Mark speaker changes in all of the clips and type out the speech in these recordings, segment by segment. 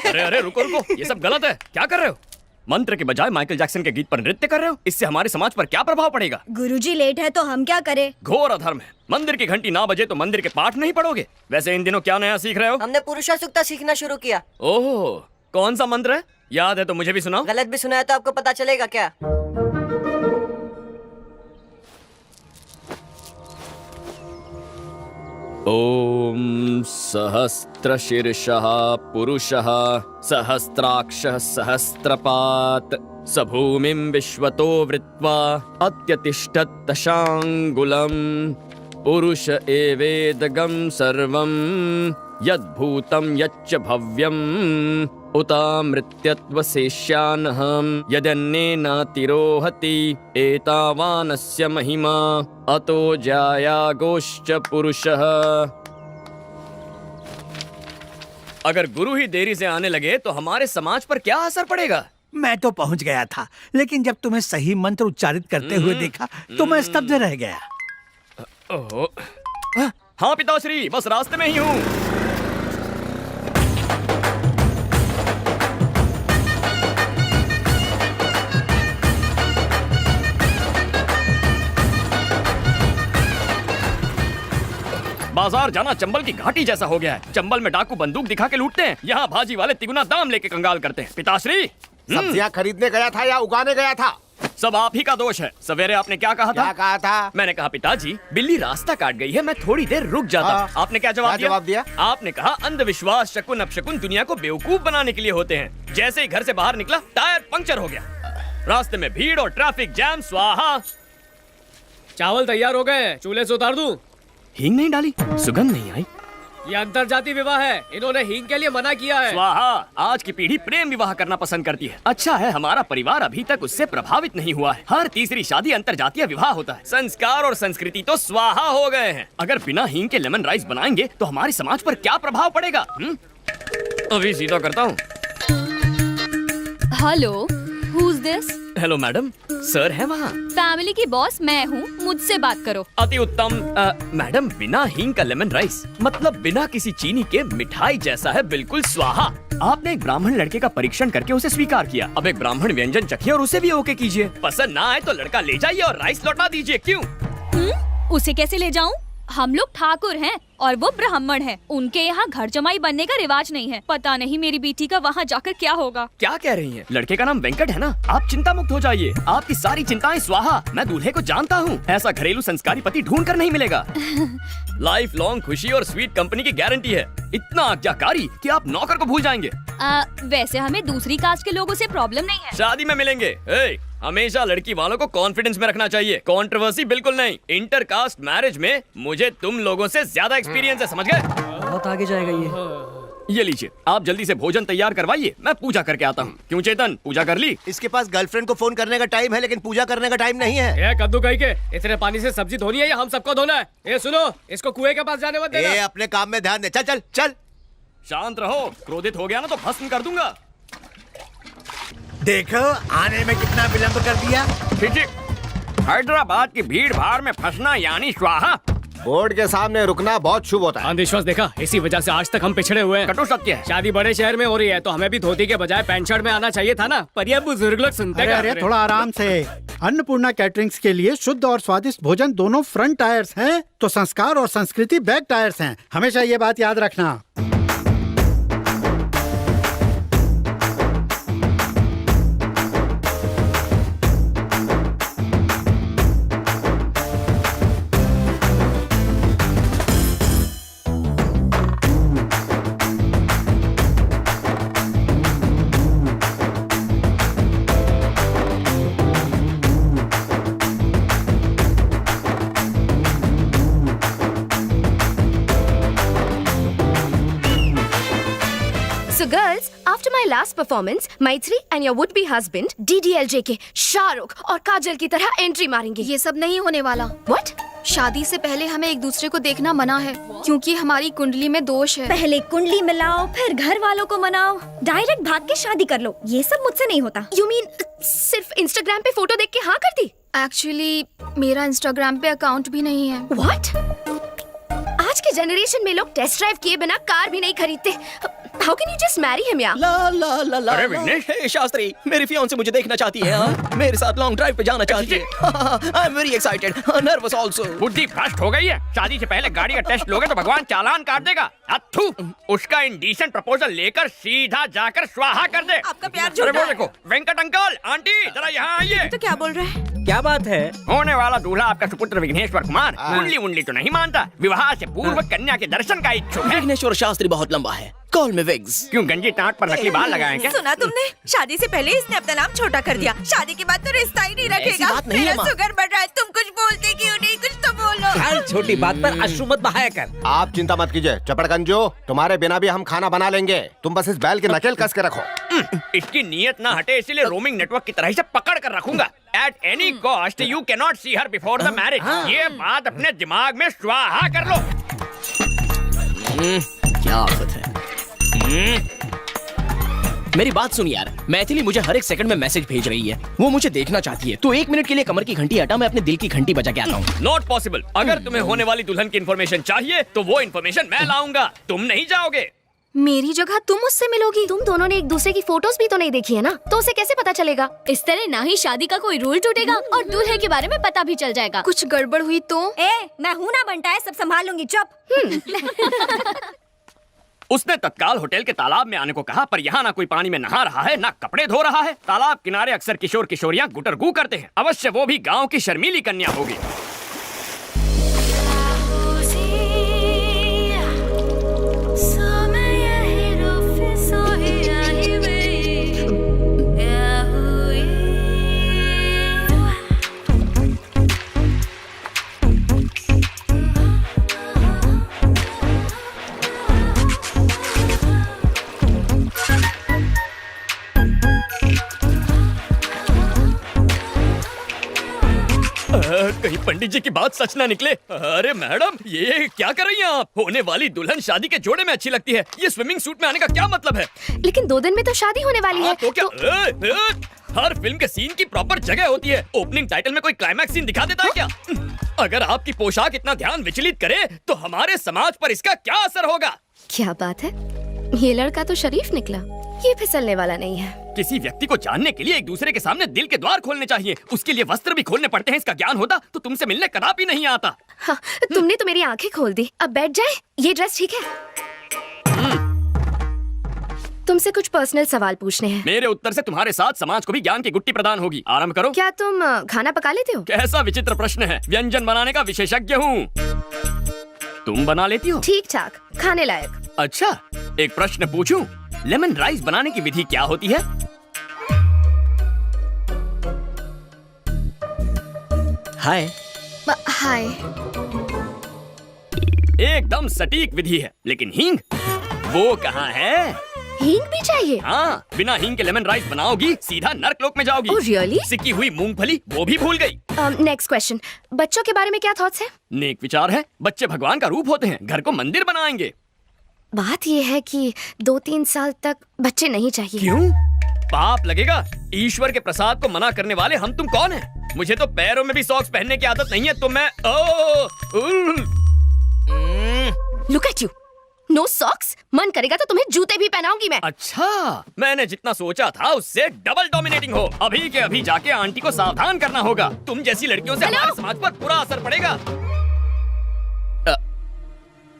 Speaker 1: अरे अरे रुको रुको, ये सब गलत है। क्या कर रहे हो? मंत्र के बजाय माइकल जैक्सन के गीत पर नृत्य कर रहे हो। इससे हमारे समाज पर क्या प्रभाव पड़ेगा?
Speaker 2: गुरुजी लेट है तो हम क्या करें?
Speaker 1: घोर अधर्म है। मंदिर की घंटी ना बजे तो मंदिर के पाठ नहीं पढ़ोगे। वैसे इन दिनों क्या नया सीख रहे हो?
Speaker 3: हमने पुरुषा सूक्ता सीखना शुरू किया।
Speaker 1: ओह, कौन सा मंत्र है? याद है तो मुझे भी सुनाओ।
Speaker 3: गलत भी सुनाया तो आपको पता चलेगा क्या?
Speaker 1: ओम सहस्त्रशीर्षः पुरुषः सहस्त्राक्षः सहस्त्रपात् स भूमिं विश्वतो वृत्वा अत्यतिष्ठत्तशाङ्गुलम् पुरुष एवेदगं सर्वं यद्भूतं यच्च भव्यम् उतामृत्यत्वशेष्यान्हं यदन्येनातिरोहति एतावानस्य महिमा अतो जायागोश्च पुरुषः। अगर गुरु ही देरी से आने लगे तो हमारे समाज पर क्या असर पड़ेगा?
Speaker 4: मैं तो पहुंच गया था, लेकिन जब तुम्हें सही मंत्र उच्चारित करते हुए देखा तो मैं स्तब्ध रह गया।
Speaker 1: ओह, हाँ पिताश्री, बस रास्ते में ही हूँ। बाजार जाना चंबल की घाटी जैसा हो गया है। चंबल में डाकू बंदूक दिखा के लूटते हैं, यहाँ भाजी वाले तिगुना दाम लेके कंगाल करते हैं। पिताश्री,
Speaker 5: सब्जियां खरीदने गया था या उगाने गया था?
Speaker 1: सब आप ही का दोष है। सवेरे आपने क्या कहा था?
Speaker 5: क्या कहा था?
Speaker 1: मैंने कहा पिताजी बिल्ली रास्ता काट गई है, मैं थोड़ी देर रुक जाता। आपने क्या जवाब दिया? आपने कहा अंधविश्वास शकुन अपशकुन दुनिया को बेवकूफ बनाने के लिए होते हैं। जैसे ही घर से बाहर निकला टायर पंक्चर हो गया। रास्ते में भीड़ और ट्रैफिक जैम। स्वाहा।
Speaker 6: चावल तैयार हो गए, चूल्हे से उतार दूं?
Speaker 1: हींग नहीं डाली, सुगंध नहीं आई।
Speaker 6: ये अंतरजातीय विवाह है, इन्होंने हींग के लिए मना किया है।
Speaker 1: स्वाहा। आज की पीढ़ी प्रेम विवाह करना पसंद करती है। अच्छा है हमारा परिवार अभी तक उससे प्रभावित नहीं हुआ है। हर तीसरी शादी अंतरजातीय विवाह होता है। संस्कार और संस्कृति तो स्वाहा हो गए हैं। अगर बिना हींग के लेमन राइस बनाएंगे तो हमारे समाज पर क्या प्रभाव पड़ेगा? अभी सीधा करता हूँ।
Speaker 7: Hello, who's this?
Speaker 1: Hello madam, sir है वहाँ।
Speaker 7: फैमिली की बॉस मैं हूँ, मुझसे बात करो।
Speaker 1: अति उत्तम। मैडम, बिना हींग का लेमन राइस मतलब बिना किसी चीनी के मिठाई जैसा है, बिल्कुल स्वाहा। आपने एक ब्राह्मण लड़के का परीक्षण करके उसे स्वीकार किया। अब एक ब्राह्मण व्यंजन चखिए और उसे भी ओके कीजिए। पसंद ना आए तो लड़का ले जाइए और राइस लौटा दीजिए। क्यों?
Speaker 7: उसे कैसे ले जाऊँ? हम लोग ठाकुर हैं और वो ब्राह्मण हैं। उनके यहाँ घर जमाई बनने का रिवाज नहीं है। पता नहीं मेरी बेटी का वहाँ जाकर क्या होगा।
Speaker 1: क्या कह रही हैं? लड़के का नाम वेंकट है ना? आप चिंता मुक्त हो जाइए, आपकी सारी चिंताएं स्वाहा। मैं दूल्हे को जानता हूँ, ऐसा घरेलू संस्कारी पति ढूंढ कर नहीं मिलेगा। लाइफ लॉन्ग खुशी और स्वीट कंपनी की गारंटी है। इतना आज्ञाकारी कि आप नौकर को भूल जाएंगे।
Speaker 7: वैसे हमें दूसरी कास्ट के लोगों से प्रॉब्लम नहीं है।
Speaker 1: शादी में मिलेंगे। हमेशा लड़की वालों को कॉन्फिडेंस में रखना चाहिए, कंट्रोवर्सी बिल्कुल नहीं। इंटर कास्ट मैरिज में मुझे तुम लोगों से ज्यादा एक्सपीरियंस है, समझ गए?
Speaker 6: बहुत आगे जाएगा
Speaker 1: ये लीजिए, आप जल्दी से भोजन तैयार करवाइए, मैं पूजा करके आता हूँ। क्यों चेतन, पूजा कर ली?
Speaker 5: इसके पास गर्लफ्रेंड को फोन करने का टाइम है, लेकिन पूजा करने का टाइम नहीं है।
Speaker 6: ये कद्दू कहीं के इतने पानी से सब्जी धोनी है या हम सबको धोना है? ये सुनो, इसको कुएं के पास जाने मत देना।
Speaker 5: अपने काम में ध्यान दे। चल चल चल।
Speaker 1: शांत रहो, क्रोधित हो गया ना तो भस्म कर दूंगा।
Speaker 4: देखो आने में कितना विलंब कर दिया।
Speaker 1: हैदराबाद की भीड़ भाड़ में फंसना यानी स्वाहा।
Speaker 5: बोर्ड के सामने रुकना बहुत शुभ होता है।
Speaker 6: अंधविश्वास देखा, इसी वजह से आज तक हम पिछड़े हुए हैं।
Speaker 1: कटु सत्य है।
Speaker 6: शादी बड़े शहर में हो रही है तो हमें भी धोती के बजाय पैंट शर्ट में आना चाहिए था ना, पर ये बुजुर्ग लोग सुनते
Speaker 8: अरे अरे थोड़ा आराम से। अन्नपूर्णा कैटरिंग्स के लिए शुद्ध और स्वादिष्ट भोजन दोनों फ्रंट टायर्स हैं, तो संस्कार और संस्कृति बैक टायर्स हैं। हमेशा ये बात याद रखना।
Speaker 9: So girls, after my last performance, Maitri and your would-be husband DDLJ के शाहरुख और काजल की तरह एंट्री मारेंगे।
Speaker 10: ये सब नहीं होने वाला।
Speaker 9: What?
Speaker 10: शादी से पहले हमें एक दूसरे को देखना मना है, क्योंकि हमारी कुंडली में दोष है।
Speaker 2: पहले कुंडली मिलाओ, फिर घर वालों को मनाओ, डायरेक्ट भाग के शादी कर लो। ये सब मुझसे नहीं होता।
Speaker 9: You mean सिर्फ इंस्टाग्राम पे फोटो देख के हाँ कर दी?
Speaker 10: एक्चुअली मेरा इंस्टाग्राम पे अकाउंट भी नहीं है।
Speaker 9: What? के जनरेशन में लोग टेस्ट ड्राइव किए बिना कार भी नहीं खरीदते। How can you just marry him यार?
Speaker 11: ला ला ला ला
Speaker 1: अरे विघ्नेश,
Speaker 11: हे शास्त्री, मेरी फियांसे मुझे देखना चाहती है। हाँ? मेरे साथ लॉन्ग ड्राइव पे जाना चाहती है। I am very excited, nervous also.
Speaker 1: बुद्धि भ्रष्ट हो गई है। शादी से पहले गाड़ी का टेस्ट लोगे तो भगवान चालान काट देगा। अथू, उसका इंडीसेंट प्रपोजल लेकर सीधा जाकर स्वाहा कर दे।
Speaker 3: आपका प्यार
Speaker 1: अरे
Speaker 3: झूठा
Speaker 1: वो
Speaker 3: है।
Speaker 1: देखो, वेंकट अंकल, आंटी, जरा यहाँ आइए।
Speaker 3: तो क्या बोल रहे हैं?
Speaker 6: क्या बात है?
Speaker 1: होने वाला दूल्हा आपका सुपुत्र विघ्नेश्वर कुमार कुंडली उंडली तो नहीं मानता, विवाह से पूर्व कन्या के दर्शन का इच्छुक है।
Speaker 11: विघ्नेश्वर शास्त्री बहुत लंबा है, कॉल मी विग्स।
Speaker 1: क्यों गंजी टाट पर नकली बाल लगाए क्या?
Speaker 3: सुना तुमने? शादी से पहले इसने अपना नाम छोटा कर दिया, शादी के बाद तो रिश्ता ही नहीं रखेगा।
Speaker 11: बात नहीं है,
Speaker 3: मेरा
Speaker 11: माँ।
Speaker 3: शुगर बढ़ रहा है, तुम कुछ बोलते क्यों नहीं? कुछ तो बोलो।
Speaker 6: हर छोटी बात पर अश्रु मत बहाया कर।
Speaker 5: आप चिंता मत कीजिए चपड़गंजो, तुम्हारे बिना भी हम खाना बना लेंगे। तुम बस इस बैल की नकेल कस के रखो।
Speaker 1: इसकी नीयत ना हटे, इसीलिए रोमिंग नेटवर्क की तरह ही से पकड़ कर रखूंगा। At any cost, you cannot see her before the marriage. ये बात अपने दिमाग में स्वाहा कर लो।
Speaker 11: क्या आफत है। मेरी बात सुन यार, मैथिली मुझे हर एक सेकंड में मैसेज भेज रही है। वो मुझे देखना चाहती है, तो 1 मिनट के लिए कमर की घंटी हटा, मैं अपने दिल की घंटी बजा के आता हूँ।
Speaker 1: Not possible. अगर तुम्हें होने वाली दुल्हन की इन्फॉर्मेशन चाहिए तो वो इन्फॉर्मेशन मैं लाऊंगा, तुम नहीं जाओगे।
Speaker 9: मेरी जगह तुम मुझसे मिलोगी। तुम दोनों ने एक दूसरे की फोटोज भी तो नहीं देखी है ना, तो उसे कैसे पता चलेगा?
Speaker 7: इस तरह ना ही शादी का कोई रूल टूटेगा और दूल्हे के बारे में पता भी चल जाएगा।
Speaker 10: कुछ गड़बड़ हुई तो?
Speaker 2: मैं हूँ ना बनता है, सब संभाल लूंगी, चुप।
Speaker 1: उसने तत्काल होटल के तालाब में आने को कहा, पर यहाँ ना कोई पानी में नहा रहा है, ना कपड़े धो रहा है। तालाब किनारे अक्सर किशोर किशोरियाँ गुटरगू करते हैं। अवश्य वो भी गाँव की शर्मीली कन्या होगी। कहीं पंडित जी की बात सच ना निकले। अरे मैडम, ये क्या कर रही हैं आप? होने वाली दुल्हन शादी के जोड़े में अच्छी लगती है, ये स्विमिंग सूट में आने का क्या मतलब है?
Speaker 9: लेकिन 2 दिन में तो शादी होने वाली है।
Speaker 1: तो क्या हर फिल्म के सीन की प्रॉपर जगह होती है। ओपनिंग टाइटल में कोई क्लाइमैक्स सीन दिखा देता है क्या? अगर आपकी पोशाक इतना ध्यान विचलित करे तो हमारे समाज पर इसका क्या असर होगा?
Speaker 9: क्या बात है, ये लड़का तो शरीफ निकला, ये फिसलने वाला नहीं है।
Speaker 1: किसी व्यक्ति को जानने के लिए एक दूसरे के सामने दिल के द्वार खोलने चाहिए, उसके लिए वस्त्र भी खोलने पड़ते हैं। इसका ज्ञान होता तो तुमसे मिलने कदापि नहीं आता।
Speaker 9: हाँ, तुमने तो मेरी आंखें खोल दी। अब बैठ जाए, ये ड्रेस ठीक है? तुमसे कुछ पर्सनल सवाल पूछने हैं।
Speaker 1: मेरे उत्तर से तुम्हारे साथ समाज को भी ज्ञान की गुट्टी प्रदान होगी। आरंभ करो।
Speaker 9: क्या तुम खाना पका लेते हो?
Speaker 1: कैसा विचित्र प्रश्न है, व्यंजन बनाने का विशेषज्ञ हूँ। तुम बना लेती हो?
Speaker 9: ठीक ठाक, खाने लायक।
Speaker 1: अच्छा, एक प्रश्न पूछूं? लेमन राइस बनाने की विधि क्या होती है?
Speaker 11: हाय।
Speaker 10: हाय।
Speaker 1: एकदम सटीक विधि है, लेकिन हींग वो कहाँ है?
Speaker 9: हींग भी चाहिए?
Speaker 1: हाँ, बिना हींग के लेमन राइस बनाओगी सीधा नर्कलोक में जाओगी।
Speaker 9: Oh, really?
Speaker 1: सिकी हुई मूंगफली वो भी भूल गई।
Speaker 9: नेक्स्ट क्वेश्चन, बच्चों के बारे में क्या थॉट्स हैं?
Speaker 1: नेक विचार है, बच्चे भगवान का रूप होते हैं, घर को मंदिर बनाएंगे।
Speaker 9: बात ये है कि 2-3 साल तक बच्चे नहीं चाहिए।
Speaker 1: क्यों? पाप लगेगा। ईश्वर के प्रसाद को मना करने वाले हम तुम कौन हैं? मुझे तो पैरों में भी सॉक्स पहनने की आदत नहीं है, तो मैं
Speaker 9: look at you, no socks. मन करेगा तो तुम्हें जूते भी पहनाऊंगी मैं।
Speaker 1: अच्छा, मैंने जितना सोचा था उससे डबल डोमिनेटिंग हो। अभी के अभी जाके आंटी को सावधान करना होगा। तुम जैसी लड़कियों से हमारे समाज पर बुरा असर पड़ेगा।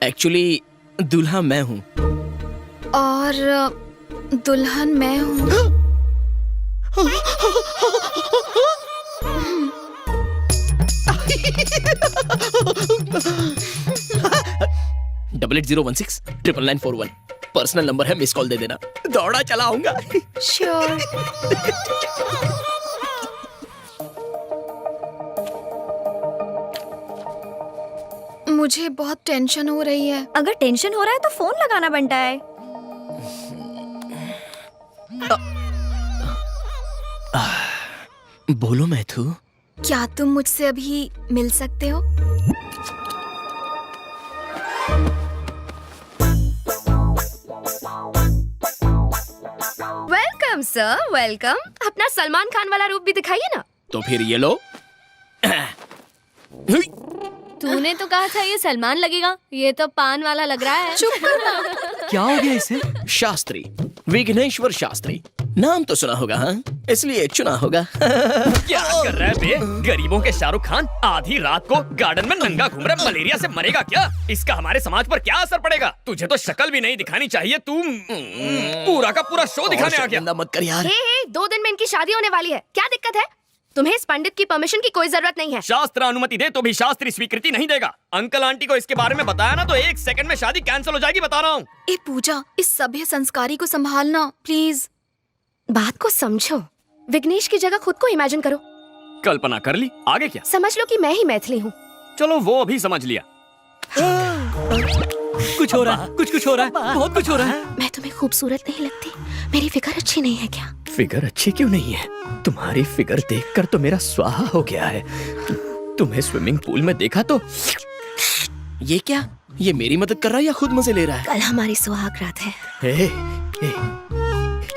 Speaker 11: एक्चुअली दूल्हा मैं हूँ।
Speaker 10: और दुल्हन मैं हूँ।
Speaker 11: 8801699941 पर्सनल नंबर है, मिस कॉल दे देना। दौड़ा चला आऊंगा।
Speaker 10: श्योर। मुझे बहुत टेंशन हो रही है।
Speaker 2: अगर टेंशन हो रहा है तो फोन लगाना बनता है।
Speaker 11: बोलो मैथू।
Speaker 10: क्या तुम मुझसे अभी मिल सकते हो?
Speaker 9: Welcome sir, welcome. अपना सलमान खान वाला रूप भी दिखाइए ना।
Speaker 11: तो फिर ये लो।
Speaker 10: तूने तो कहा था ये सलमान लगेगा, ये तो पान वाला लग रहा है।
Speaker 3: चुप करना।
Speaker 1: क्या हो गया इसे?
Speaker 11: शास्त्री, विघ्नेश्वर शास्त्री, नाम तो सुना होगा, हाँ? इसलिए चुना होगा।
Speaker 1: क्या कर रहा है बे? गरीबों के शाहरुख खान आधी रात को गार्डन में नंगा घूम रहा, मलेरिया से मरेगा क्या? इसका हमारे समाज पर क्या असर पड़ेगा? तुझे तो शक्ल भी नहीं दिखानी चाहिए, तू पूरा का पूरा शो दिखाने आ गया।
Speaker 11: मत कर यार।
Speaker 9: हे, 2 दिन में इनकी शादी होने वाली है, क्या दिक्कत है? तुम्हें इस पंडित की परमिशन की कोई जरूरत नहीं है।
Speaker 1: शास्त्र अनुमति दे तो भी शास्त्री स्वीकृति नहीं देगा। अंकल आंटी को इसके बारे में बताया ना तो 1 सेकंड में शादी कैंसिल हो जाएगी, बता रहा हूँ।
Speaker 10: ए पूजा, इस सभ्य संस्कारी को संभालना प्लीज।
Speaker 9: बात को समझो, विघ्नेश की जगह खुद को इमेजिन करो।
Speaker 1: कल्पना कर ली, आगे क्या?
Speaker 9: समझ लो कि मैं ही मैथिली हूँ।
Speaker 1: चलो वो भी समझ लिया।
Speaker 6: कुछ हो रहा है, कुछ हो रहा है, बहुत कुछ हो रहा है।
Speaker 9: मैं तुम्हें खूबसूरत नहीं लगती? मेरी फिगर अच्छी नहीं है क्या?
Speaker 1: फिगर अच्छी क्यों नहीं है? तुम्हारी फिगर देखकर तो मेरा स्वाहा हो गया है। तुम्हें स्विमिंग पूल में देखा तो
Speaker 11: ये क्या? ये मेरी मदद कर रहा है या खुद मजे ले रहा है?
Speaker 9: कल हमारी सुहाग रात है।
Speaker 1: ए,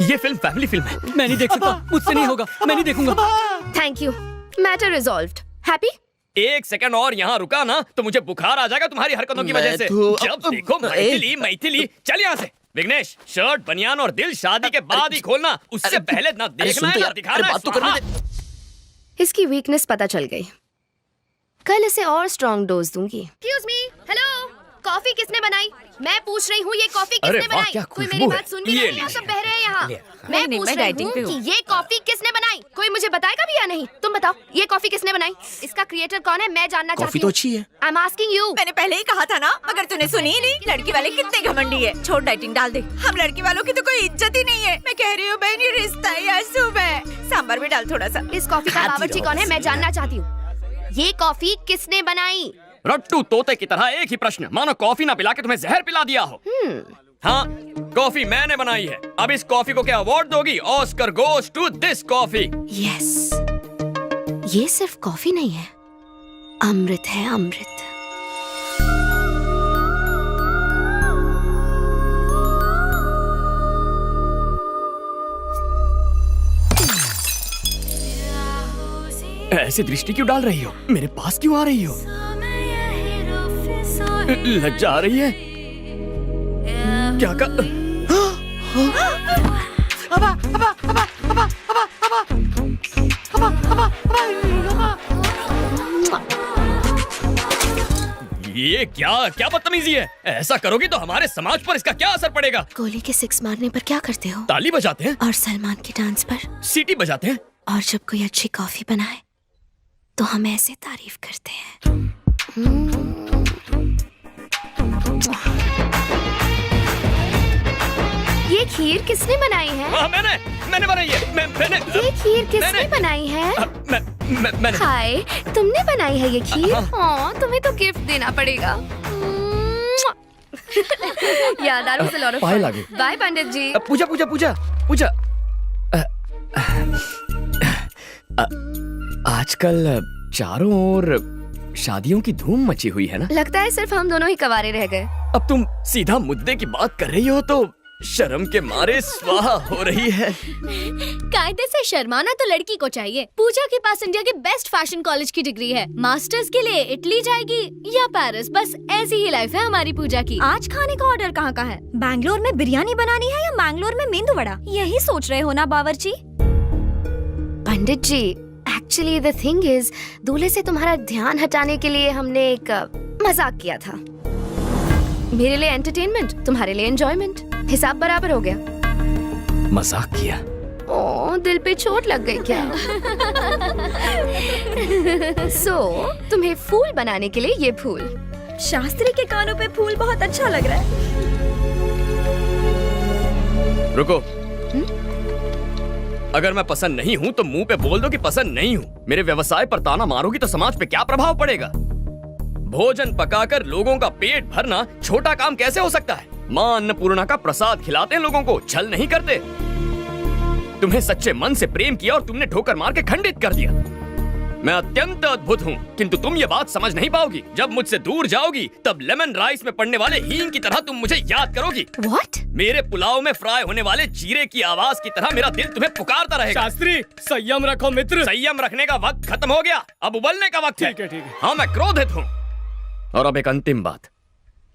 Speaker 1: ये फिल्म फैमिली फिल्म है।
Speaker 6: मैं नहीं देख सकता, मुझसे नहीं होगा, मैं नहीं देखूंगा।
Speaker 9: Thank you, matter resolved. Happy?
Speaker 1: 1 second और यहाँ रुका ना तो मुझे बुखार आ जाएगा तुम्हारी हरकतों की वजह से। जब देखो मैथिली मैथिली। चल यहाँ से। विघ्नेश, शर्ट बनियान और दिल शादी के बाद ही खोलना, उससे पहले ना देखना है ना दिखाना है।
Speaker 9: इसकी वीकनेस पता चल गई, कल इसे और स्ट्रॉन्ग डोज दूंगी। एक्सक्यूज मी, हेलो, कॉफी किसने बनाई? मैं पूछ रही हूँ ये कॉफी
Speaker 1: अरे
Speaker 9: किसने
Speaker 1: वाह,
Speaker 9: बनाई?
Speaker 1: क्या
Speaker 9: कोई
Speaker 1: खुशबू
Speaker 9: मेरी
Speaker 1: है।
Speaker 9: बात सुन भी
Speaker 1: ये
Speaker 9: नहीं रहा, सब बह रहे हैं यहाँ। मैं
Speaker 3: नहीं,
Speaker 9: पूछ
Speaker 3: मैं
Speaker 9: रही
Speaker 3: डाइटिंग पे
Speaker 9: हूँ
Speaker 3: हूँ।
Speaker 9: कि ये कॉफी किसने बनाई? कोई मुझे बताएगा भी या नहीं? तुम बताओ, ये कॉफी किसने बनाई? इसका क्रिएटर कौन है? मैं जानना
Speaker 11: कॉफी
Speaker 9: चाहती
Speaker 11: तो
Speaker 9: हूँ।
Speaker 11: अच्छी है।
Speaker 9: I am asking you.
Speaker 3: मैंने पहले ही कहा था ना, अगर तूने सुनी ही नहीं। लड़की वाले कितने घमंडी है। छोड़, डाइटिंग डाल दे। हम लड़की वालों की तो कोई इज्जत ही नहीं है। मैं कह रही हूँ बहन, ये रिश्ता है या शुभ है? सांभर भी डाल थोड़ा सा।
Speaker 9: इस कॉफी का बावर्ची कौन है? मैं जानना चाहती हूँ। ये कॉफी किसने बनाई?
Speaker 1: रट्टू तोते की तरह एक ही प्रश्न, मानो कॉफी ना पिला के तुम्हें जहर पिला दिया हो। हाँ, कॉफी मैंने बनाई है। अब इस कॉफी को क्या अवार्ड दोगी? Oscar goes to this coffee.
Speaker 9: Yes, ये सिर्फ कॉफी नहीं है, अमृत है, अमृत।
Speaker 1: ऐसी दृष्टि क्यों डाल रही हो? मेरे पास क्यों आ रही हो? लज्जा आ रही है? क्या कर? ये क्या बदतमीजी है? ऐसा करोगी तो हमारे समाज पर इसका क्या असर पड़ेगा?
Speaker 9: गोली के 6 मारने पर क्या करते हो?
Speaker 1: ताली बजाते हैं
Speaker 9: और सलमान के डांस पर?
Speaker 1: सीटी बजाते हैं।
Speaker 9: और जब कोई अच्छी कॉफी बनाए तो हम ऐसे तारीफ करते हैं। ये खीर किसने बनाई है?
Speaker 1: मैंने बनाई है। मैंने
Speaker 9: ये खीर किसने बनाई है?
Speaker 1: मैंने।
Speaker 9: हाय, तुमने बनाई है ये खीर? तुम्हें तो गिफ्ट देना पड़ेगा। Yeah, that was a lot of
Speaker 1: पाए
Speaker 9: fun.
Speaker 1: लागे।
Speaker 9: Bye, पंडित जी।
Speaker 1: पूजा। आजकल चारों ओर शादियों की धूम मची हुई है ना?
Speaker 9: लगता है सिर्फ हम दोनों ही कवारे रह गए।
Speaker 1: अब तुम सीधा मुद्दे की बात कर रही हो तो शर्म के मारे स्वाहा हो रही है।
Speaker 7: कायदे से शर्माना तो लड़की को चाहिए। पूजा के पास इंडिया के बेस्ट फैशन कॉलेज की डिग्री है। मास्टर्स के लिए इटली जाएगी या पेरिस, बस ऐसी ही लाइफ है हमारी पूजा की।
Speaker 2: आज खाने का ऑर्डर कहाँ का है? बैंगलोर में बिरयानी बनानी है या मैंगलोर में मेंदू वड़ा? यही सोच रहे हो ना बावर्ची?
Speaker 9: पंडित जी, एक्चुअली द थिंग इज, दूल्हे से तुम्हारा ध्यान हटाने के लिए हमने एक मजाक किया था। मेरे लिए एंटरटेनमेंट, तुम्हारे लिए एंजॉयमेंट। हिसाब बराबर हो गया।
Speaker 1: मजाक किया?
Speaker 9: ओह, दिल पे चोट लग गई क्या? तुम्हें फूल बनाने के लिए ये फूल।
Speaker 2: शास्त्री के कानों पे फूल बहुत अच्छा लग रहा है।
Speaker 1: रुको। अगर मैं पसंद नहीं हूँ तो मुंह पे बोल दो कि पसंद नहीं हूँ। मेरे व्यवसाय पर ताना मारोगी तो समाज पे क्या प्रभाव पड़ेगा? भोजन पकाकर लोगों का पेट भरना छोटा काम कैसे हो सकता है? माँ अन्नपूर्णा का प्रसाद खिलाते हैं लोगों को, छल नहीं करते। तुम्हें सच्चे मन से प्रेम किया और तुमने ठोकर मार के खंडित कर दिया। मैं अत्यंत अद्भुत हूँ, किंतु तुम ये बात समझ नहीं पाओगी। जब मुझसे दूर जाओगी तब लेमन राइस में पड़ने वाले हींग की तरह तुम मुझे याद करोगी।
Speaker 9: What?
Speaker 1: मेरे पुलाव में फ्राई होने वाले जीरे की आवाज की तरह मेरा दिल तुम्हें पुकारता रहेगा।
Speaker 6: शास्त्री, संयम रखो मित्र।
Speaker 1: संयम रखने का वक्त खत्म हो गया, अब उबलने का वक्त है।
Speaker 6: ठीक है।
Speaker 1: हाँ, मैं क्रोधित हूँ। और अब एक अंतिम बात,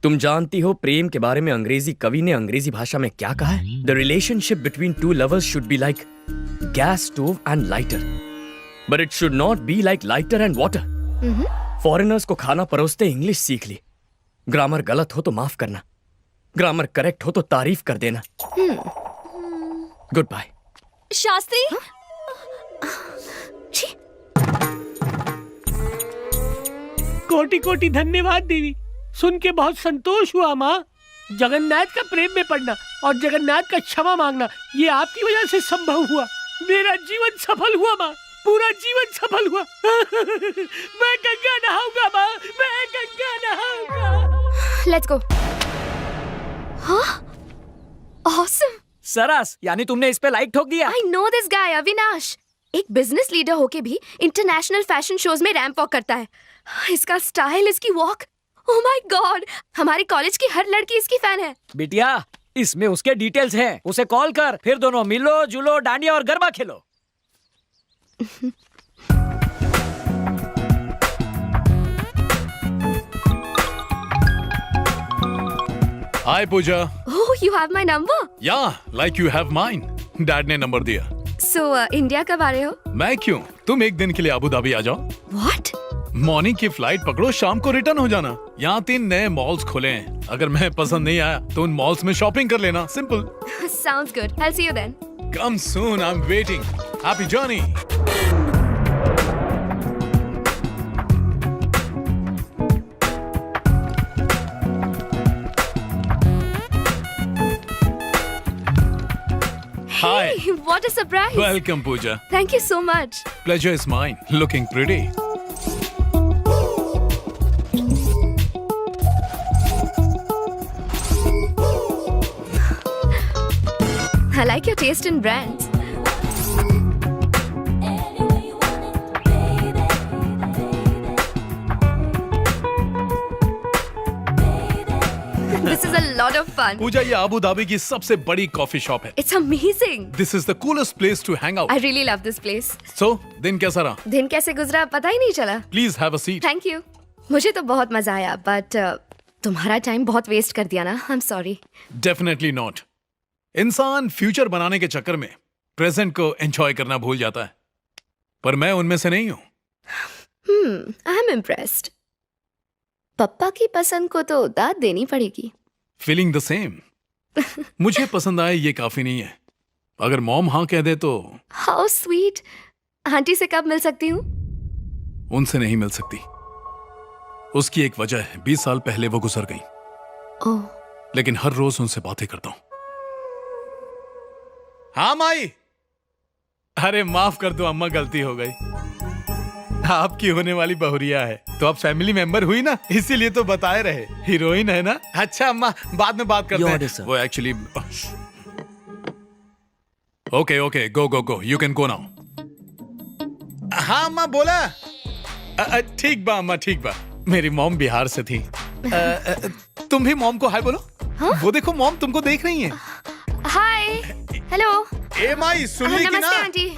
Speaker 1: तुम जानती हो प्रेम के बारे में अंग्रेजी कवि ने अंग्रेजी भाषा में क्या कहा है? The relationship between two lovers should be like gas stove and lighter, but it should not be like lighter and water. Foreigners को खाना परोसते इंग्लिश सीख ली। ग्रामर गलत हो तो माफ करना, ग्रामर करेक्ट हो तो तारीफ कर देना। Good bye.
Speaker 2: शास्त्री,
Speaker 12: कोटि कोटि धन्यवाद देवी, सुन के बहुत संतोष हुआ माँ। जगन्नाथ का प्रेम में पड़ना और जगन्नाथ का क्षमा मांगना, ये आपकी वजह से संभव हुआ। मेरा जीवन सफल हुआ माँ, पूरा जीवन सफल हुआ। मैं गंगा नहाऊंगा माँ, मैं गंगा नहाऊंगा।
Speaker 9: Let's go. हाँ, ऑसम।
Speaker 6: सरस, यानी तुमने इस पे लाइक ठोक दिया।
Speaker 9: I know this guy Avinash. एक बिजनेस लीडर होके भी इंटरनेशनल फैशन शोज में रैंप वॉक करता है। इसका स्टाइल, इसकी वॉक, ओह माय गॉड, हमारे कॉलेज की हर लड़की इसकी फैन है।
Speaker 6: बिटिया, इसमें उसके डिटेल्स हैं, उसे कॉल कर, फिर दोनों मिलो जुलो, डांडिया और गरबा खेलो।
Speaker 13: हाय पूजा।
Speaker 9: ओह, यू हैव माय नंबर?
Speaker 13: या, like you have mine. Dad ने नंबर दिया।
Speaker 9: सो इंडिया कब आ रहे हो?
Speaker 13: मैं क्यों, तुम एक दिन के लिए अबू धाबी आ जाओ।
Speaker 9: व्हाट?
Speaker 13: मॉर्निंग की फ्लाइट पकड़ो, शाम को रिटर्न हो जाना। यहाँ 3 नए मॉल्स खुले हैं, अगर मैं पसंद नहीं आया तो उन मॉल्स में शॉपिंग कर लेना। Simple.
Speaker 9: Sounds good. I'll see you then.
Speaker 13: Come soon, I'm waiting. Happy journey. Hi.
Speaker 9: Hey, what a surprise.
Speaker 13: Welcome, Pooja.
Speaker 9: Thank you so much.
Speaker 13: Pleasure is mine. Looking pretty.
Speaker 9: I like your taste in brands. This is a lot of fun.
Speaker 13: पूजा, ये Abu Dhabi की सबसे बड़ी coffee shop है।
Speaker 9: It's amazing.
Speaker 13: This is the coolest place to hang out.
Speaker 9: I really love this place.
Speaker 13: So, दिन कैसा रहा?
Speaker 9: दिन कैसे गुजरा पता ही नहीं चला।
Speaker 13: Please have a seat.
Speaker 9: Thank you. मुझे तो बहुत मजा आया, but तुम्हारा टाइम बहुत वेस्ट कर दिया ना। I'm sorry.
Speaker 13: Definitely not. इंसान फ्यूचर बनाने के चक्कर में प्रेजेंट को एंजॉय करना भूल जाता है, पर मैं उनमें से नहीं हूँ।
Speaker 9: I'm impressed. पप्पा की पसंद को तो दाद देनी पड़ेगी।
Speaker 13: Feeling the same. मुझे पसंद आए ये काफी नहीं है, अगर मॉम हाँ कह दे तो।
Speaker 9: How sweet. आंटी से कब मिल सकती हूँ?
Speaker 13: उनसे नहीं मिल सकती। उसकी एक वजह है, 20 साल पहले वो गुजर गई।
Speaker 9: ओह।
Speaker 13: लेकिन हर रोज उनसे बातें करता हूँ। हाँ माई। अरे माफ कर दो अम्मा, गलती हो गई। आपकी होने वाली बहुरिया है, तो आप फैमिली मेंबर हुई ना, इसीलिए तो बताए रहे। हीरोइन है ना। अच्छा अम्मा, बाद में बात करते हैं। वो actually. Okay okay, go go go, you can go now. हाँ अम्मा बोला। ठीक बा अम्मा, ठीक बा। मेरी मॉम बिहार से थी। तुम भी मॉम को हाय बोलो। वो देखो मॉम तुमको देख रही है।
Speaker 9: हाय, हेलो।
Speaker 13: ए माई, सुन ली कि ना?
Speaker 9: नमस्ते आंटी।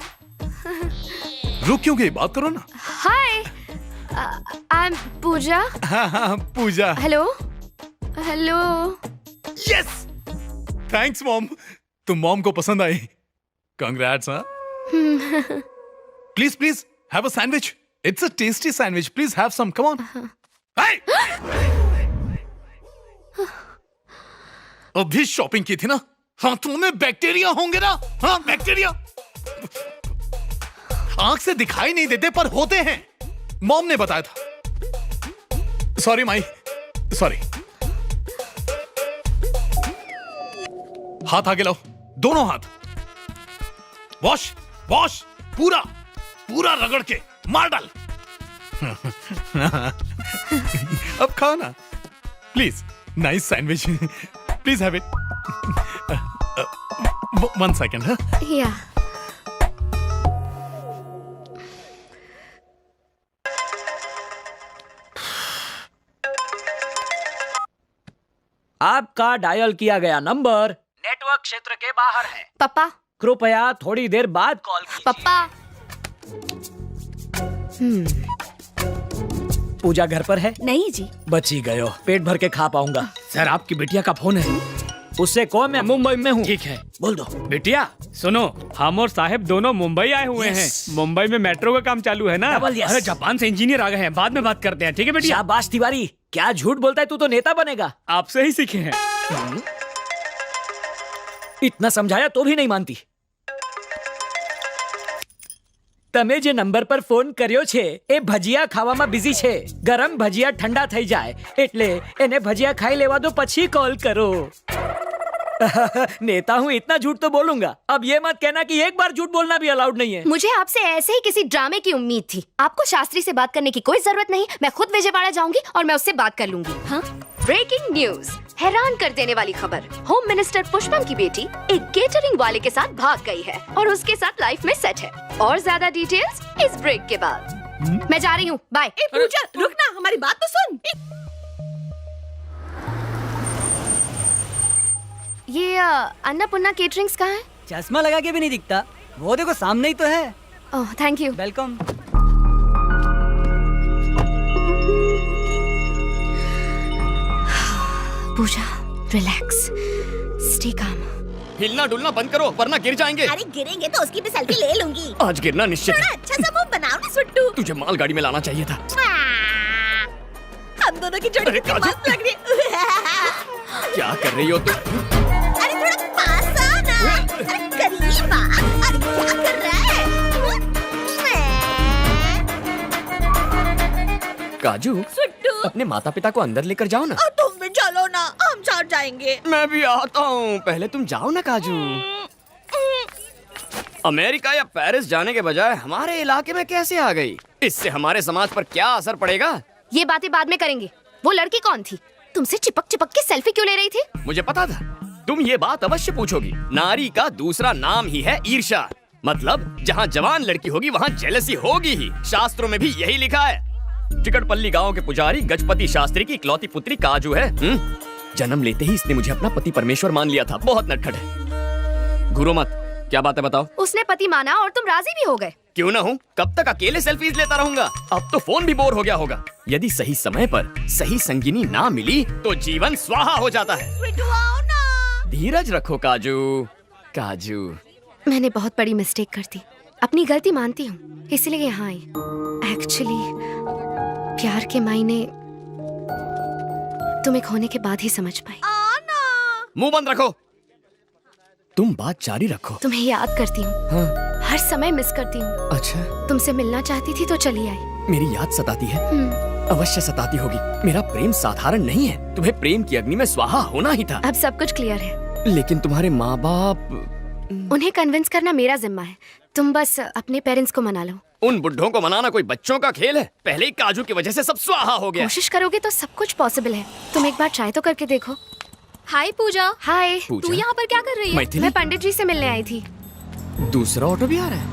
Speaker 13: रुक क्यों गई, बात करो ना।
Speaker 9: Hi, I am Pooja.
Speaker 13: हाँ Pooja.
Speaker 9: Hello hello.
Speaker 13: Yes, thanks mom, तुम मॉम को पसंद आई। कंग्रेट्स। हाँ, please please have a sandwich, it's a tasty sandwich, please have some, come on. अभी शॉपिंग की थी ना, हाथों में बैक्टीरिया होंगे ना। हाँ बैक्टीरिया आंख से दिखाई नहीं देते पर होते हैं, मॉम ने बताया था। Sorry my, sorry. हाथ आगे लाओ, दोनों हाथ। वॉश वॉश, पूरा पूरा रगड़ के मार डाल। अब खाओ ना please. Nice sandwich, please have it. 1 second।
Speaker 9: या।
Speaker 6: आपका डायल किया गया नंबर नेटवर्क क्षेत्र के बाहर है।
Speaker 9: पापा,
Speaker 6: कृपया थोड़ी देर बाद कॉल कीजिए।
Speaker 9: पापा।
Speaker 14: पूजा घर पर है?
Speaker 2: नहीं जी।
Speaker 14: बची गयो, पेट भर के खा पाऊंगा।
Speaker 6: सर आपकी बिटिया का फोन है।
Speaker 14: उससे कहो मैं मुंबई में हूँ।
Speaker 6: ठीक है,
Speaker 14: बोल दो।
Speaker 12: बिटिया सुनो, हम और साहब दोनों मुंबई आए हुए हैं। मुंबई में मेट्रो का काम चालू है ना।
Speaker 6: अरे जापान से इंजीनियर आ गए हैं, बाद में बात करते हैं, ठीक है बेटिया?
Speaker 14: शाबाश तिवारी, क्या झूठ बोलता है तू, तो नेता बनेगा।
Speaker 12: आपसे ही सीखे हैं।
Speaker 14: इतना समझाया तो भी नहीं मानती। તમે જે નંબર પર ફોન કર્યો છે એ ભજીયા ખાવામાં બિઝી છે. ગરમ ભજીયા ઠંડા થઈ જાય એટલે એને ભજીયા ખાઈ લેવા દો પછી કોલ કરો. नेता हूँ, इतना झूठ तो बोलूंगा. अब ये मत कहना कि एक बार झूठ बोलना भी अलाउड नहीं है.
Speaker 9: मुझे आपसे ऐसे ही किसी ड्रामे की उम्मीद थी. आपको शास्त्री से बात करने की कोई जरूरत नहीं. मैं खुद विजयवाड़ा जाऊंगी और मैं उससे बात कर लूंगी. हाँ? ब्रेकिंग न्यूज, हैरान कर देने वाली खबर. होम मिनिस्टर पुष्पम की बेटी एक केटरिंग वाले के साथ भाग गई है और उसके साथ लाइफ में सेट है. और ज्यादा डिटेल्स इस ब्रेक के बाद. मैं जा रही हूँ, बाय.
Speaker 3: पूजा रुक ना, हमारी बात तो सुन.
Speaker 9: ये अन्नपूर्णा केटरिंग्स कहाँ है?
Speaker 14: चश्मा लगा के भी नहीं दिखता. वो देखो सामने ही तो है.
Speaker 9: Oh thank you.
Speaker 14: Welcome.
Speaker 9: Puja relax, stay calm.
Speaker 1: हिलना डुलना बंद करो वरना गिर जाएंगे.
Speaker 3: अरे गिरेंगे तो उसकी भी सेल्फी ले लूंगी.
Speaker 1: आज गिरना निश्चित है.
Speaker 3: अच्छा सा मुंह बनाओ ना सुट्टू.
Speaker 1: तुझे मालगाड़ी में लाना चाहिए था.
Speaker 3: हम दोनों की जोड़ी कितनी मस्त लग रही है.
Speaker 1: क्या कर रही हो तुम?
Speaker 3: अरे थोड़ा पास आ ना. अरे करीब आ. अरे क्या कर रहा है?
Speaker 1: काजू,
Speaker 3: सुट्टू,
Speaker 1: अपने माता पिता को अंदर लेकर जाओ ना.
Speaker 3: तुम भी चलो ना, हम साथ जाएंगे.
Speaker 1: मैं भी आता हूँ. पहले तुम जाओ ना काजू. अमेरिका या पेरिस जाने के बजाय हमारे इलाके में कैसे आ गई? इससे हमारे समाज पर क्या असर पड़ेगा?
Speaker 9: ये बातें बाद में करेंगे. वो लड़की कौन थी? तुमसे चिपक चिपक के सेल्फी क्यों ले रही थी?
Speaker 1: मुझे पता था तुम ये बात अवश्य पूछोगी. नारी का दूसरा नाम ही है ईर्ष्या. मतलब जहाँ जवान लड़की होगी वहाँ जेलसी होगी ही. शास्त्रों में भी यही लिखा है. चिकटपल्ली गांव के पुजारी गजपति शास्त्री की इकलौती पुत्री काजू है. जन्म लेते ही इसने मुझे अपना पति परमेश्वर मान लिया था. बहुत नटखट है. घूरो मत. क्या बात है बताओ?
Speaker 9: उसने पति माना और तुम राजी भी हो गए.
Speaker 1: क्यों ना हूँ? कब तक अकेले सेल्फीज लेता रहूंगा? अब तो फोन भी बोर हो गया होगा. यदि सही समय पर सही संगिनी ना मिली तो जीवन स्वाहा हो जाता है. धीरज रखो काजू. काजू,
Speaker 9: मैंने बहुत बड़ी मिस्टेक कर दी. अपनी गलती मानती हूँ, इसलिए यहाँ आई. एक्चुअली प्यार के मायने तुम्हें खोने के बाद ही समझ पाई.
Speaker 1: मुंह बंद रखो. तुम बात जारी रखो.
Speaker 9: तुम्हें याद करती हूँ.
Speaker 1: हाँ?
Speaker 9: हर समय मिस करती हूँ.
Speaker 1: अच्छा.
Speaker 9: तुमसे मिलना चाहती थी तो चली आई.
Speaker 1: मेरी याद सताती है. अवश्य सताती होगी. मेरा प्रेम साधारण नहीं है. तुम्हें प्रेम की अग्नि में स्वाहा होना ही था.
Speaker 9: अब सब कुछ क्लियर है.
Speaker 1: लेकिन तुम्हारे माँ बाप,
Speaker 9: उन्हें कन्विंस करना मेरा जिम्मा है. तुम बस अपने पेरेंट्स को मना लो.
Speaker 1: उन बुड्ढों को मनाना कोई बच्चों का खेल है? पहले ही काजू की वजह से सब स्वाहा हो गया.
Speaker 9: कोशिश करोगे तो सब कुछ पॉसिबल है. तुम एक बार ट्राई तो करके देखो.
Speaker 10: हाय पूजा.
Speaker 9: हाय.
Speaker 10: तू यहाँ पर क्या कर रही है?
Speaker 1: मैथिली?
Speaker 9: मैं पंडित जी से मिलने आई थी.
Speaker 1: दूसरा ऑटो भी आ रहा है.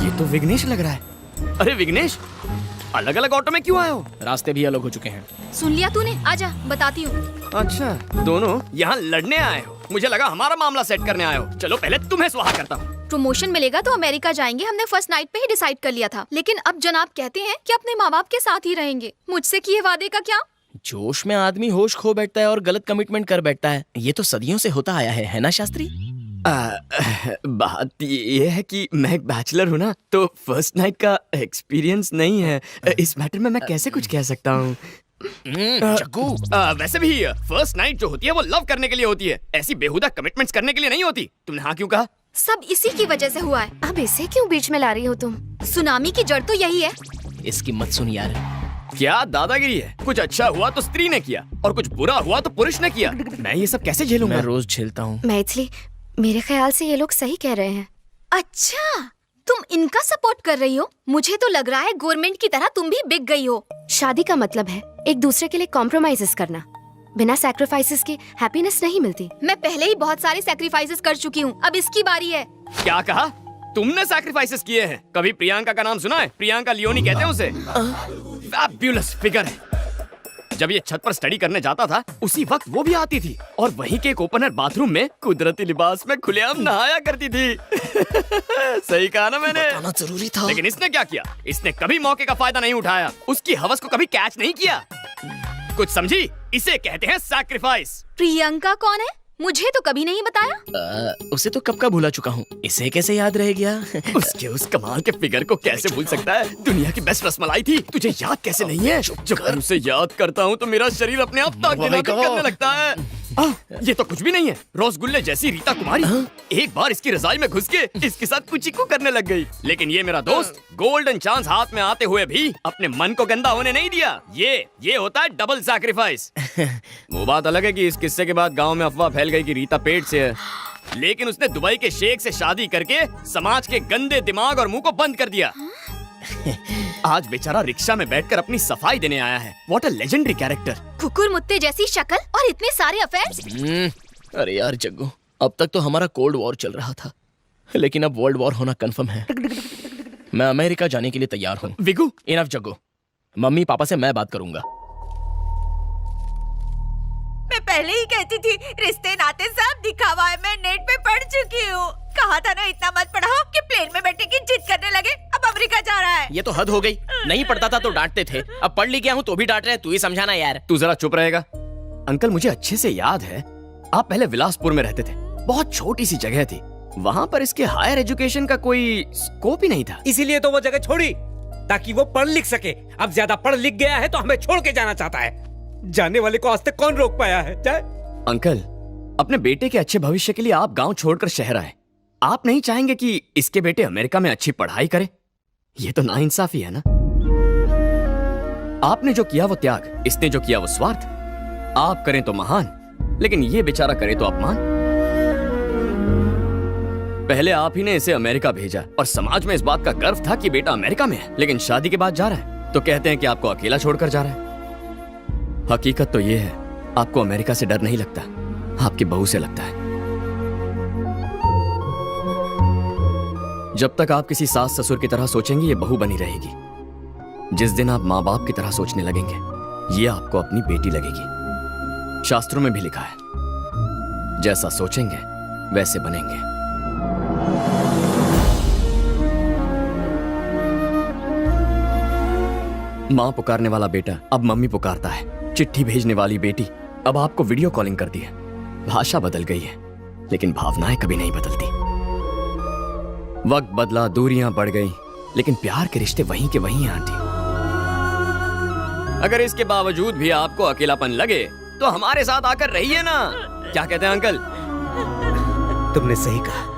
Speaker 1: ये तो विघ्नेश लग रहा है. अरे विघ्नेश, अलग अलग ऑटो में क्यों आए हो?
Speaker 11: रास्ते भी अलग हो चुके हैं.
Speaker 10: सुन लिया तूने? आजा बताती हूँ.
Speaker 1: अच्छा, दोनों यहाँ लड़ने आए हो. मुझे लगा हमारा मामला सेट करने आए हो. चलो पहले तुम्हें स्वाहा करता हूँ.
Speaker 10: प्रमोशन मिलेगा तो अमेरिका जाएंगे. हमने फर्स्ट नाइट पे ही डिसाइड कर लिया था. लेकिन अब जनाब कहते हैं कि अपने माँ बाप के साथ ही रहेंगे. मुझसे किए वादे का क्या?
Speaker 11: जोश में आदमी होश खो बैठता है और गलत कमिटमेंट कर बैठता है. ये तो सदियों से होता आया है ना शास्त्री?
Speaker 1: बात ये है कि मैं एक बैचलर हूँ ना, तो फर्स्ट नाइट का एक्सपीरियंस नहीं है. इस मैटर में मैं कैसे कुछ कह सकता हूँ?
Speaker 11: जग्गू,
Speaker 1: वैसे भी फर्स्ट नाइट जो होती है वो लव करने के लिए होती है. ऐसी बेहुदा कमिटमेंट्स करने के लिए नहीं होती. तुमने हाँ क्यों कहा?
Speaker 10: सब इसी की वजह से हुआ है.
Speaker 9: अब इसे क्यों बीच में ला रही हो तुम?
Speaker 10: सुनामी की जड़ तो यही है.
Speaker 11: इसकी मत सुन यार.
Speaker 1: क्या दादागिरी है? कुछ अच्छा हुआ तो स्त्री ने किया और कुछ बुरा हुआ तो पुरुष ने किया. मैं ये सब कैसे झेलूंगा?
Speaker 11: मैं रोज झेलता हूँ.
Speaker 9: मैथिली, मेरे ख्याल से ये लोग सही कह रहे हैं.
Speaker 10: अच्छा, तुम इनका सपोर्ट कर रही हो? मुझे तो लग रहा है गवर्नमेंट की तरह तुम भी बिक गई हो.
Speaker 9: शादी का मतलब है एक दूसरे के लिए कॉम्प्रोमाइजेस करना. बिना सैक्रिफाइसेस के हैप्पीनेस नहीं मिलती.
Speaker 10: मैं पहले ही बहुत सारे सैक्रिफाइसेस कर चुकी हूँ. अब इसकी बारी है.
Speaker 1: क्या कहा? तुमने सैक्रिफाइसेस किए हैं? कभी प्रियंका का नाम सुना है? प्रियंका लियोनी कहते हैं उसे. फैब्युलस फिगर है. जब ये छत पर स्टडी करने जाता था उसी वक्त वो भी आती थी और वहीं के एक ओपनर बाथरूम में कुदरती लिबास में खुलेआम नहाया करती थी। सही कहा ना मैंने?
Speaker 11: बताना जरूरी था।
Speaker 1: लेकिन इसने क्या किया? इसने कभी मौके का फायदा नहीं उठाया, उसकी हवस को कभी कैच नहीं किया। कुछ समझी? इसे कहते हैं सैक्रिफाइस।
Speaker 10: प्रियंका कौन है? मुझे तो कभी नहीं बताया।
Speaker 11: उसे तो कब का भूला चुका हूँ, इसे कैसे याद रह गया?
Speaker 1: उसके उस कमाल के फिगर को कैसे भूल सकता है? दुनिया की बेस्ट रसमलाई थी, तुझे याद कैसे नहीं है? जब मैं उसे याद करता हूँ तो मेरा शरीर अपने आप ताक करने लगता है। ये तो कुछ भी नहीं है, रसगुल्ले जैसी रीता कुमारी एक बार इसकी रजाई में घुस के इसके साथ कुछ करने लग गई। लेकिन ये मेरा दोस्त गोल्डन चांस हाथ में आते हुए भी अपने मन को गंदा होने नहीं दिया। ये होता है डबल सैक्रिफाइस। वो बात अलग है कि इस किस्से के बाद गांव में अफवाह फैल गई कि रीता पेट से है, लेकिन उसने दुबई के शेख से शादी करके समाज के गंदे दिमाग और मुंह को बंद कर दिया। आज बेचारा रिक्शा में बैठकर अपनी सफाई देने आया है। What a legendary character.
Speaker 10: कुकुर मुत्ते जैसी शक्ल और इतने सारे अफेयर्स।
Speaker 11: अरे यार जग्गू, अब तक तो हमारा कोल्ड वॉर चल रहा था, लेकिन अब वर्ल्ड वॉर होना कंफर्म है। मैं अमेरिका जाने के लिए तैयार हूँ।
Speaker 1: विगू,
Speaker 11: इनफ जग्गू, मम्मी पापा से मैं बात करूंगा।
Speaker 3: मैं पहले ही कहती थी रिश्ते नाते सब दिखावा है। मैं नेट पे पढ़ चुकी हूँ। कहा था ना इतना मत पढ़ाओ कि प्लेन में बैठने की जिद करने लगे। अब अमेरिका जा रहा है।
Speaker 11: ये तो हद हो गई। नहीं पढ़ता था तो डांटते थे, अब पढ़ लिख गया हूँ तो भी डांट रहे। तू ही समझाना यार।
Speaker 1: तू जरा चुप रहेगा? अंकल, मुझे अच्छे से याद है आप पहले विलासपुर में रहते थे। बहुत छोटी सी जगह थी, वहाँ पर इसके हायर एजुकेशन का कोई स्कोप ही नहीं था।
Speaker 6: इसीलिए तो वो जगह छोड़ी ताकि वो पढ़ लिख सके। अब ज्यादा पढ़ लिख गया है तो हमें छोड़ के जाना चाहता है। जाने वाले को आज तक कौन रोक पाया है?
Speaker 1: अंकल, अपने बेटे के अच्छे भविष्य के लिए आप गांव छोड़कर शहर आए। आप नहीं चाहेंगे कि इसके बेटे अमेरिका में अच्छी पढ़ाई करे? ये तो नाइंसाफी है ना। आपने जो किया वो त्याग, इसने जो किया वो स्वार्थ। आप करें तो महान, लेकिन ये बेचारा करे तो अपमान। पहले आप ही ने इसे अमेरिका भेजा और समाज में इस बात का गर्व था कि बेटा अमेरिका में है, लेकिन शादी के बाद जा रहा है तो कहते हैं कि आपको अकेला छोड़कर जा रहा है। हकीकत तो ये है, आपको अमेरिका से डर नहीं लगता, आपकी बहू से लगता है। जब तक आप किसी सास ससुर की तरह सोचेंगे ये बहू बनी रहेगी। जिस दिन आप माँ बाप की तरह सोचने लगेंगे ये आपको अपनी बेटी लगेगी। शास्त्रों में भी लिखा है, जैसा सोचेंगे वैसे बनेंगे। माँ पुकारने वाला बेटा अब मम्मी पुकारता है। चिट्ठी भेजने वाली बेटी अब आपको वीडियो कॉलिंग करती है। भाषा बदल गई है, लेकिन भावनाएं कभी नहीं बदलती। वक्त बदला, दूरियां बढ़ गई, लेकिन प्यार के रिश्ते वहीं के वहीं हैं आंटी। अगर इसके बावजूद भी आपको अकेलापन लगे तो हमारे साथ आकर रहिए ना। क्या कहते हैं अंकल?
Speaker 6: तुमने सही कहा।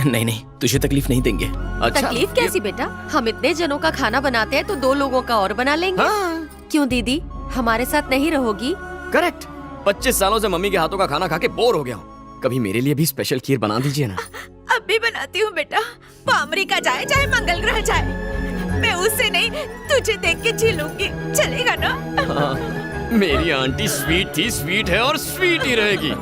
Speaker 11: नहीं, तुझे तकलीफ नहीं देंगे।
Speaker 1: अच्छा,
Speaker 3: तकलीफ कैसी बेटा? हम इतने जनों का खाना बनाते हैं तो 2 लोगों का और बना लेंगे। क्यों दीदी, हमारे साथ नहीं रहोगी?
Speaker 1: करेक्ट। 25 सालों से मम्मी के हाथों का खाना खा के बोर हो गया हूँ। कभी मेरे लिए भी स्पेशल खीर बना दीजिए ना।
Speaker 3: अब भी बनाती हूँ बेटा। वो अमेरिका जाए चाहे मंगल ग्रह जाए, मैं उससे नहीं तुझे देख के झेलूंगी। चलेगा ना?
Speaker 1: हाँ, मेरी आंटी स्वीट थी, स्वीट है और स्वीट ही रहेगी।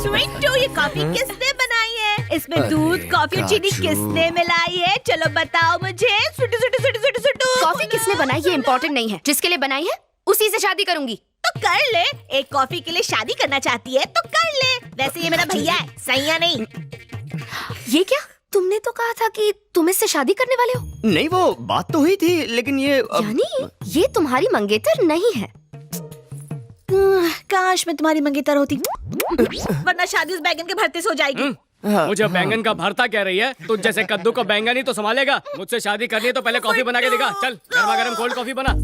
Speaker 2: स्वीट टू, ये कॉफी किसने बनाई है? इसमें दूध, कॉफी और चीनी किसने मिलाई है? चलो बताओ मुझे। सुटू सुटू सुटू सुटू सुटू।
Speaker 9: कॉफी किसने बनाई ये इम्पोर्टेंट नहीं है, जिसके लिए बनाई है उसी से शादी करूंगी।
Speaker 2: तो कर ले। एक कॉफी के लिए शादी करना चाहती है तो कर ले। वैसे ये मेरा भैया है, सैया नहीं।
Speaker 9: ये क्या? तुमने तो कहा था कि तुम इससे शादी करने वाले हो।
Speaker 1: नहीं, वो बात तो हुई थी, लेकिन ये
Speaker 9: यानी ये तुम्हारी मंगेतर नहीं है।
Speaker 2: काश मैं तुम्हारी मंगेतर होती, वरना शादी उस बैगन के भरते से हो जाएगी।
Speaker 6: मुझे बैंगन का भरता कह रही है? तुझ जैसे कद्दू को बैंगन ही तो संभालेगा। मुझसे शादी करनी है तो पहले कॉफी बना के दिखा। चल गर्मा गर्म कोल्ड कॉफी बना।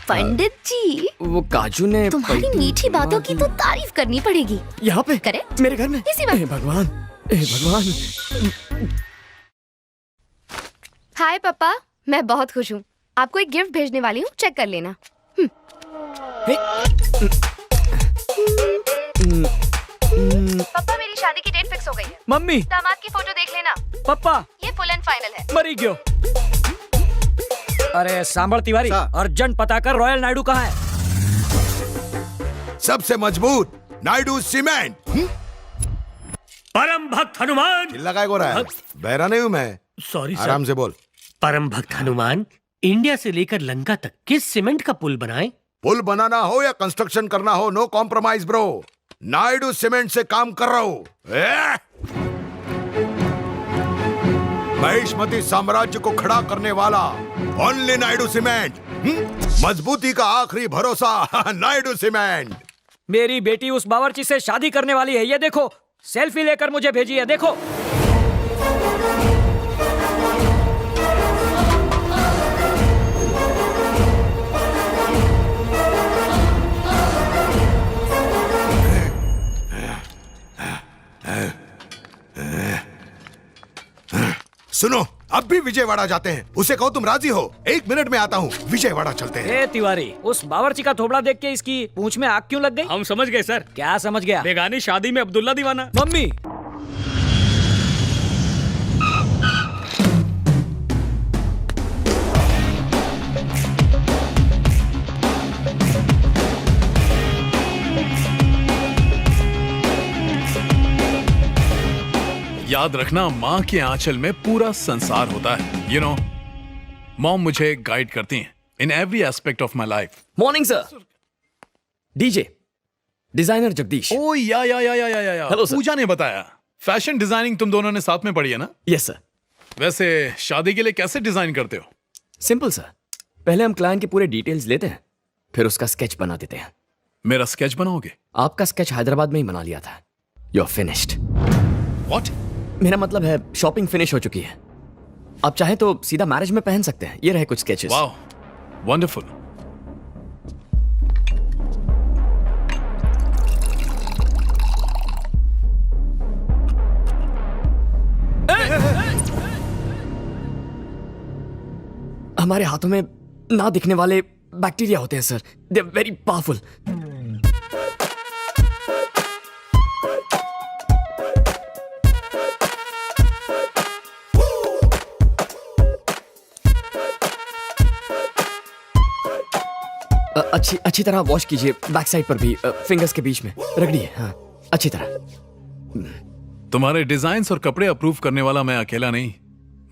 Speaker 9: पंडित जी,
Speaker 1: वो काजू ने
Speaker 9: तुम्हारी मीठी बातों की तो तारीफ करनी पड़ेगी।
Speaker 1: यहाँ पे?
Speaker 9: करेक्ट,
Speaker 1: मेरे घर में?
Speaker 9: इसी बात।
Speaker 1: भगवान, भगवान।
Speaker 9: हाय पापा, मैं बहुत खुश हूँ। आपको एक गिफ्ट भेजने वाली हूँ, चेक कर लेना। पापा, मेरी शादी की डेट फिक्स हो गई है।
Speaker 14: मम्मी,
Speaker 9: दामाद की फोटो देख लेना।
Speaker 14: पापा,
Speaker 9: ये फुल एंड फाइनल है।
Speaker 14: मरी क्यों? अरे सांबर तिवारी, अर्जेंट पता कर रॉयल नायडू कहाँ है?
Speaker 15: सबसे मजबूत नायडू सीमेंट।
Speaker 12: परम भक्त हनुमान।
Speaker 15: लगाए को रहा है, बहरा नहीं हूँ मैं।
Speaker 12: Sorry sir.
Speaker 15: आराम से बोल।
Speaker 12: परम भक्त हनुमान, इंडिया से लेकर लंका तक किस सीमेंट का पुल बनाएं?
Speaker 15: पुल बनाना हो या कंस्ट्रक्शन करना हो, no compromise bro. Naidu cement से काम कर रहा हूं। महिष्मती साम्राज्य को खड़ा करने वाला ओनली नायडू सीमेंट। मजबूती का आखिरी भरोसा नायडू सीमेंट।
Speaker 14: मेरी बेटी उस बावर्ची से शादी करने वाली है, ये देखो। सेल्फी लेकर मुझे भेजी है, देखो।
Speaker 15: सुनो, अब भी विजयवाड़ा जाते हैं। उसे कहो तुम राजी हो, 1 मिनट में आता हूँ। विजयवाड़ा चलते हैं।
Speaker 14: ए तिवारी, उस बावर्ची का थोबड़ा देख के इसकी पूंछ में आग क्यों लग गई?
Speaker 1: हम समझ गए सर।
Speaker 14: क्या समझ गया?
Speaker 1: बेगानी शादी में अब्दुल्ला दीवाना।
Speaker 14: मम्मी,
Speaker 13: याद रखना, माँ के आंचल में पूरा संसार होता है। यू नो, मॉम मुझे गाइड करती हैं in every aspect of my life.
Speaker 1: Morning sir. DJ designer Jagdish.
Speaker 13: Oh yeah
Speaker 1: hello sir.
Speaker 13: पूजा ने बताया फैशन डिजाइनिंग तुम दोनों ने साथ में पढ़ी है ना?
Speaker 1: Yes sir.
Speaker 13: वैसे शादी के लिए कैसे डिजाइन करते हो?
Speaker 1: Simple sir. पहले हम क्लाइंट के पूरे डिटेल्स लेते हैं, फिर उसका स्केच बना देते हैं।
Speaker 13: मेरा स्केच बनाओगे?
Speaker 1: आपका स्केच हैदराबाद में ही बना लिया था। You are finished.
Speaker 13: व्हाट?
Speaker 1: मेरा मतलब है शॉपिंग फिनिश हो चुकी है। आप चाहें तो सीधा मैरिज में पहन सकते हैं। ये रहे कुछ स्केचेस।
Speaker 13: Wow, wonderful.
Speaker 1: हमारे हाथों में ना दिखने वाले बैक्टीरिया होते हैं sir. They are very powerful. अच्छी तरह वॉश कीजिए, बैक साइड पर भी, फिंगर्स के बीच में रगड़िए। हाँ, अच्छी तरह।
Speaker 13: तुम्हारे डिजाइन्स और कपड़े अप्रूव करने वाला मैं अकेला नहीं,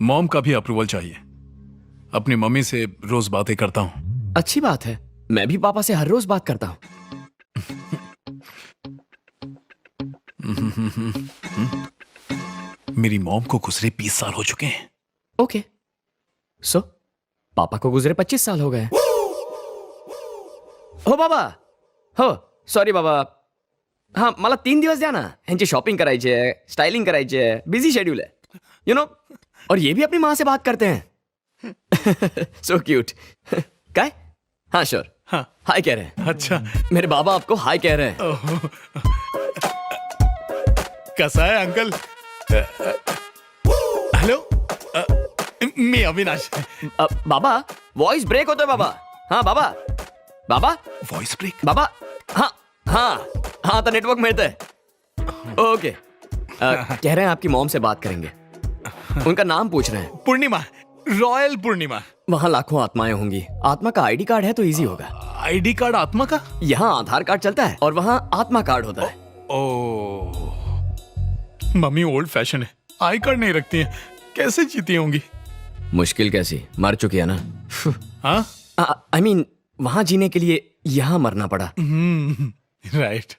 Speaker 13: मॉम का भी अप्रूवल चाहिए। अपनी मम्मी से रोज बातें करता हूँ।
Speaker 1: अच्छी बात है, मैं भी पापा से हर रोज बात करता हूँ।
Speaker 13: मेरी मॉम को गुजरे 20 साल हो चुके हैं।
Speaker 1: ओके, सो पापा को गुजरे 25 साल हो गए। हो बाबा, हो सॉरी बाबा। हाँ, मला 3 दिवस द्या ना, ह्यांची शॉपिंग करायची है, स्टाइलिंग करायची है, बिजी शेड्यूल है, यू नो। और ये भी अपनी माँ से बात करते हैं। So cute. काय? हाँ श्योर।
Speaker 13: हाँ,
Speaker 1: हाय कह रहे हैं।
Speaker 13: अच्छा,
Speaker 1: मेरे बाबा आपको हाय कह रहे हैं।
Speaker 13: कैसा है अंकल? हेलो, मी अविनाश।
Speaker 1: बाबा वॉइस ब्रेक होता है बाबा। हाँ बाबा, बाबा
Speaker 13: वॉइस ब्रेक।
Speaker 1: बाबा, हाँ हाँ हाँ, तो नेटवर्क मिलता है। ओके। कह रहे हैं आपकी मॉम से बात करेंगे, उनका नाम पूछ रहे हैं।
Speaker 13: पूर्णिमा, रॉयल पूर्णिमा।
Speaker 1: वहाँ लाखों आत्माएं होंगी। आत्मा का आईडी कार्ड है तो इजी होगा।
Speaker 13: आईडी कार्ड आत्मा का?
Speaker 1: यहाँ आधार कार्ड चलता है और वहाँ आत्मा कार्ड होता है।
Speaker 13: ओ, मम्मी ओल्ड फैशन है, आई कार्ड नहीं रखती है, कैसे जीती होंगी?
Speaker 1: मुश्किल कैसी, मर चुकी है ना।
Speaker 13: हाँ,
Speaker 1: आई मीन वहाँ जीने के लिए यहाँ मरना पड़ा।
Speaker 13: राइट।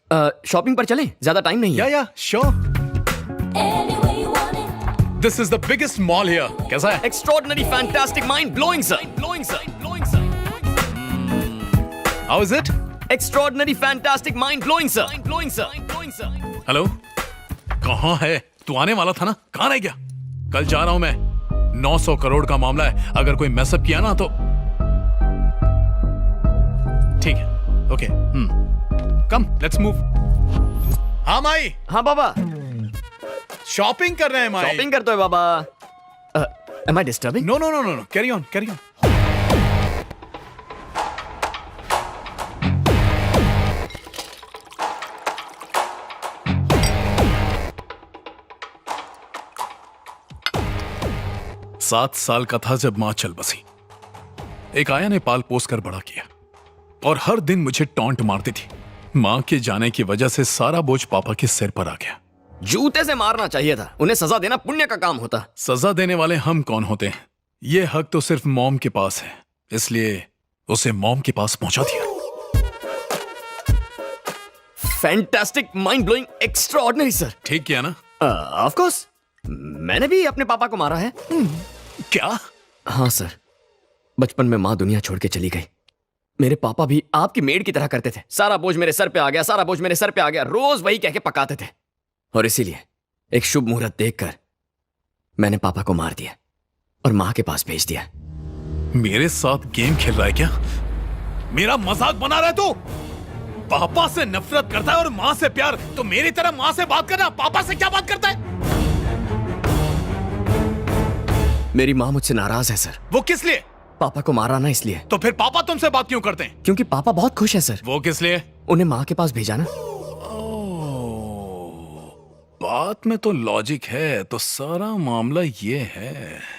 Speaker 1: शॉपिंग पर चलें, ज्यादा टाइम नहीं है।
Speaker 13: या sure. This is the biggest mall here. कैसा है?
Speaker 1: Extraordinary, fantastic, mind blowing sir. Blowing sir, blowing sir.
Speaker 13: How is it?
Speaker 1: Extraordinary, fantastic, mind blowing sir. Blowing sir, blowing sir.
Speaker 13: Hello, कहाँ है तू? आने वाला था ना, कहाँ रह गया? कल जा रहा हूं मैं, 900 करोड़ का मामला है। अगर कोई मैसअप किया ना तो ठीक है। Okay, come let's move. हाँ माई।
Speaker 1: हाँ बाबा,
Speaker 13: शॉपिंग कर रहे हैं माई।
Speaker 1: शॉपिंग करते हो बाबा। Am I disturbing?
Speaker 13: No no no no, carry on carry on. सात साल का था जब मां चल बसी। एक आया ने पाल पोस कर बड़ा किया और हर दिन मुझे टॉन्ट मारती थी। मां के जाने की वजह से सारा बोझ पापा के सिर पर आ गया।
Speaker 1: जूते से मारना चाहिए था, उन्हें सजा देना पुण्य का काम होता।
Speaker 13: सजा देने वाले हम कौन होते हैं, ये हक तो सिर्फ मॉम के पास है, इसलिए उसे मॉम के पास पहुंचा दिया।
Speaker 1: Fantastic, mind blowing, extraordinary sir.
Speaker 13: ठीक किया ना?
Speaker 1: ऑफ कोर्स, मैंने भी अपने पापा को मारा है।
Speaker 13: क्या?
Speaker 1: हाँ सर, बचपन में माँ दुनिया छोड़ के चली गई। मेरे पापा भी आपकी मेड की तरह करते थे। सारा बोझ मेरे सर पे आ गया, सारा बोझ मेरे सर पे आ गया, रोज वही कह के पकाते थे। और इसीलिए एक शुभ मुहूर्त देखकर मैंने पापा को मार दिया और माँ के पास भेज दिया।
Speaker 13: मेरे साथ गेम खेल रहा है क्या? मेरा मजाक बना रहा है तू? पापा से नफरत करता है और माँ से प्यार, तो मेरी तरह माँ से बात करना, पापा से क्या बात करता है?
Speaker 1: मेरी माँ मुझसे नाराज है सर।
Speaker 13: वो किस लिए?
Speaker 1: पापा को मारा ना इसलिए।
Speaker 13: तो फिर पापा तुमसे बात क्यों करते हैं?
Speaker 1: क्योंकि पापा बहुत खुश है सर।
Speaker 13: वो किस लिए?
Speaker 1: उन्हें माँ के पास भेजा ना।
Speaker 13: बात में तो लॉजिक है, तो सारा मामला ये है।